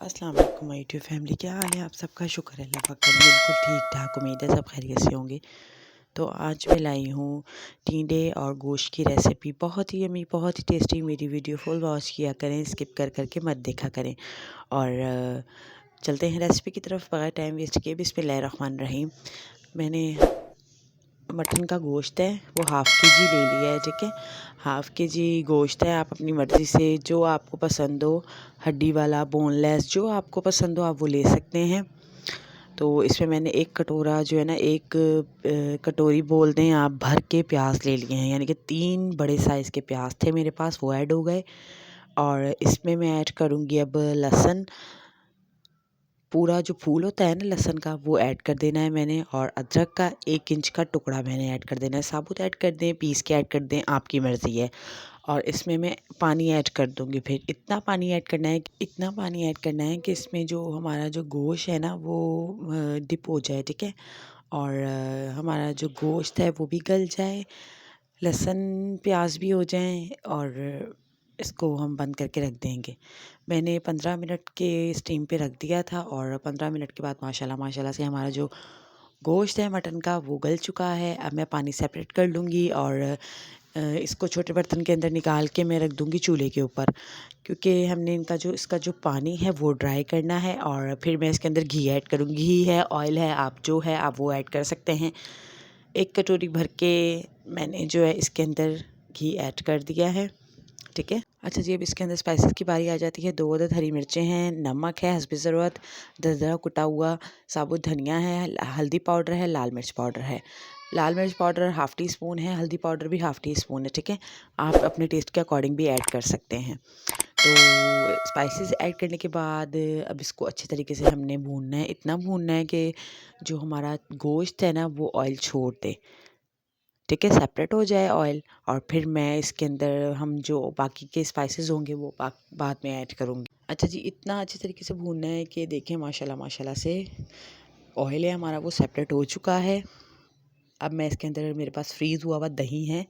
अस्सलाम वालेकुम my YouTube family, क्या हाल है आप सबका। शुक्र है अल्लाह पाक का, बिल्कुल ठीक ठाक। उम्मीद है सब खैरियत से होंगे। तो आज मैं लाई हूँ टिंडे और गोश्त की रेसिपी। बहुत ही यमी, बहुत ही टेस्टी। मेरी वीडियो फुल वॉच किया करें, स्किप कर करके मत देखा करें। और चलते हैं रेसिपी की तरफ बगैर टाइम वेस्ट किए। बिस्मिल्लाहिर्रहमानिर्रहीम। मैंने मटन का गोश्त है वो हाफ़ के जी ले लिया है, ठीक है। हाफ़ के जी गोश्त है। आप अपनी मर्ज़ी से जो आपको पसंद हो, हड्डी वाला, बोनलेस, जो आपको पसंद हो आप वो ले सकते हैं। तो इसमें मैंने एक कटोरा जो है ना, एक कटोरी बोल दें आप, भर के प्याज ले लिए हैं। यानी कि 3 बड़े साइज़ के प्याज थे मेरे पास, वो ऐड हो गए। और इसमें मैं ऐड करूँगी अब लहसुन। पूरा जो फूल होता है ना लहसुन का, वो ऐड कर देना है मैंने। और अदरक का 1 इंच का टुकड़ा मैंने ऐड कर देना है। साबुत ऐड कर दें, पीस के ऐड कर दें, आपकी मर्ज़ी है। और इसमें मैं पानी ऐड कर दूँगी। फिर इतना पानी ऐड करना है, इतना पानी ऐड करना है कि इसमें जो हमारा जो गोश्त है ना वो डिप हो जाए, ठीक है। और हमारा जो गोश्त है वो भी गल जाए, लहसुन प्याज भी हो जाएं, और इसको हम बंद करके रख देंगे। मैंने 15 मिनट के स्टीम पे रख दिया था। और 15 मिनट के बाद माशाल्लाह माशाल्लाह से हमारा जो गोश्त है मटन का वो गल चुका है। अब मैं पानी सेपरेट कर लूँगी और इसको छोटे बर्तन के अंदर निकाल के मैं रख दूँगी चूल्हे के ऊपर, क्योंकि हमने इसका जो पानी है वो ड्राई करना है। और फिर मैं इसके अंदर घी ऐड करूँगी। घी है, ऑयल है, आप जो है आप वो ऐड कर सकते हैं। 1 कटोरी भर के मैंने जो है इसके अंदर घी ऐड कर दिया है, ठीक है। अच्छा जी, अब इसके अंदर स्पाइसेस की बारी आ जाती है। 2 अदद हरी मिर्चें हैं, नमक है हस्बे ज़रूरत, दरदरा कुटा हुआ साबुत धनिया है, हल्दी पाउडर है, लाल मिर्च पाउडर है। लाल मिर्च पाउडर हाफ़ टी स्पून है, हल्दी पाउडर भी हाफ़ टी स्पून है, ठीक है। आप अपने टेस्ट के अकॉर्डिंग भी ऐड कर सकते हैं। तो स्पाइसेस ऐड करने के बाद अब इसको अच्छे तरीके से हमने भूनना है। इतना भूनना है कि जो हमारा गोश्त है ना वो ऑयल छोड़ दे, ठीक है, सेपरेट हो जाए ऑयल। और फिर मैं इसके अंदर हम जो बाकी के स्पाइसेस होंगे वो बाद में ऐड करूँगी। अच्छा जी, इतना अच्छे तरीके से भूनना है कि देखें माशाल्लाह माशाल्लाह से ऑयल है हमारा वो सेपरेट हो चुका है। अब मैं इसके अंदर, मेरे पास फ्रीज़ हुआ हुआ दही है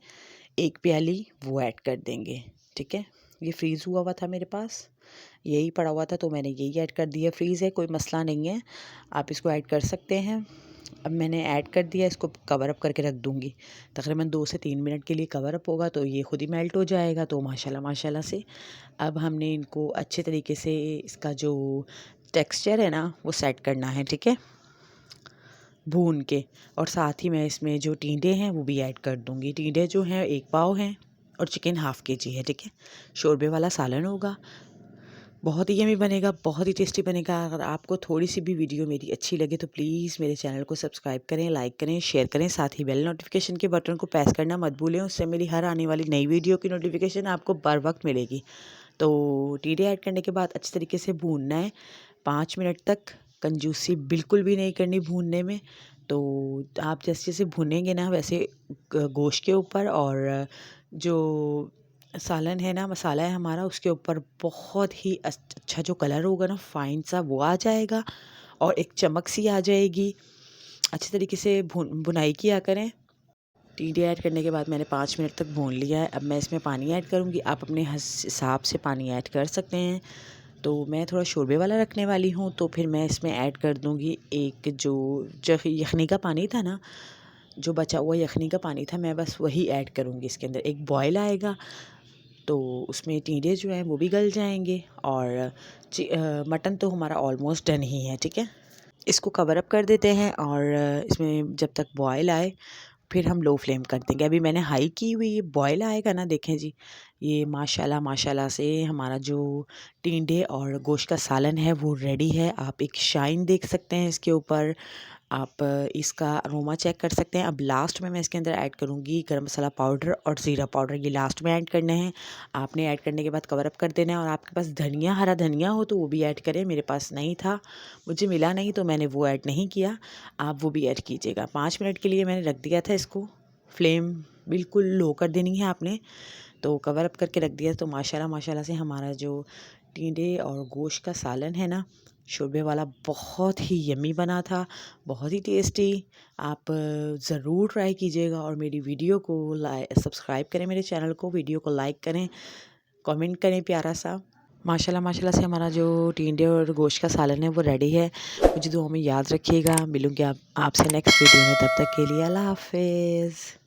1 प्याली, वो ऐड कर देंगे, ठीक है। ये फ्रीज़ हुआ हुआ था मेरे पास, यही पड़ा हुआ था तो मैंने यही ऐड कर दिया। फ्रीज़ है, कोई मसला नहीं है, आप इसको ऐड कर सकते हैं। अब मैंने ऐड कर दिया, इसको कवर अप करके रख दूँगी। तकरीबन 2 से 3 मिनट के लिए कवर अप होगा तो ये खुद ही मेल्ट हो जाएगा। तो माशाल्लाह माशाल्लाह से अब हमने इनको अच्छे तरीके से, इसका जो टेक्सचर है ना वो सेट करना है, ठीक है, भून के। और साथ ही मैं इसमें जो टिंडे हैं वो भी ऐड कर दूँगी। टिंडे जो हैं 1 पाव हैं और चिकन हाफ़ के जी है, ठीक है। शोरबे वाला सालन होगा, बहुत ही यम्मी बनेगा, बहुत ही टेस्टी बनेगा। अगर आपको थोड़ी सी भी वीडियो मेरी अच्छी लगे तो प्लीज़ मेरे चैनल को सब्सक्राइब करें, लाइक करें, शेयर करें। साथ ही बेल नोटिफिकेशन के बटन को प्रेस करना मत भूलें, उससे मेरी हर आने वाली नई वीडियो की नोटिफिकेशन आपको बर वक्त मिलेगी। तो टिंडे ऐड करने के बाद अच्छे तरीके से भूनना है 5 मिनट तक। कंजूसी बिल्कुल भी नहीं करनी भूनने में। तो आप जैसे जैसे भुनेंगे ना वैसे गोश्त के ऊपर और जो सालन है ना, मसाला है हमारा, उसके ऊपर बहुत ही अच्छा जो कलर होगा ना, फाइन सा, वो आ जाएगा और एक चमक सी आ जाएगी। अच्छे तरीके से भुनाई किया करें। टिंडे ऐड करने के बाद मैंने 5 मिनट तक भून लिया है। अब मैं इसमें पानी ऐड करूँगी, आप अपने हिसाब से पानी ऐड कर सकते हैं। तो मैं थोड़ा शोरबे वाला रखने वाली हूँ, तो फिर मैं इसमें ऐड कर दूँगी एक जो यखनी का पानी था ना, जो बचा हुआ यखनी का पानी था, मैं बस वही ऐड करूँगी इसके अंदर। एक बॉयल आएगा तो उसमें टिंडे जो हैं वो भी गल जाएंगे। और मटन तो हमारा ऑलमोस्ट डन ही है, ठीक है। इसको कवर अप कर देते हैं और इसमें जब तक बॉयल आए फिर हम लो फ्लेम कर देंगे। अभी मैंने हाई की हुई, बॉयल आएगा ना, देखें जी, ये माशाल्लाह माशाल्लाह से हमारा जो टिंडे और गोश्त का सालन है वो रेडी है। आप एक शाइन देख सकते हैं इसके ऊपर, आप इसका अरोमा चेक कर सकते हैं। अब लास्ट में मैं इसके अंदर ऐड करूँगी गरम मसाला पाउडर और ज़ीरा पाउडर, ये लास्ट में ऐड करने हैं। आपने ऐड करने के बाद कवर अप कर देना है। और आपके पास धनिया, हरा धनिया हो तो वो भी ऐड करें, मेरे पास नहीं था, मुझे मिला नहीं तो मैंने वो ऐड नहीं किया, आप वो भी ऐड कीजिएगा। 5 मिनट के लिए मैंने रख दिया था इसको, फ्लेम बिल्कुल लो कर देनी है आपने। तो कवर अप करके रख दिया। तो माशाल्लाह माशाल्लाह से हमारा जो टिंडे और गोश्त का सालन है ना, शोरबे वाला, बहुत ही यम्मी बना था, बहुत ही टेस्टी। आप ज़रूर ट्राई कीजिएगा और मेरी वीडियो को सब्सक्राइब करें, मेरे चैनल को, वीडियो को लाइक करें, कमेंट करें प्यारा सा। माशाल्लाह माशाल्लाह से हमारा जो टिंडे और गोश्त का सालन है वो रेडी है। मुझे दुआ में याद रखिएगा। मिलूँगी आपसे नेक्स्ट वीडियो में, तब तक के लिए अल्लाह हाफ़िज़।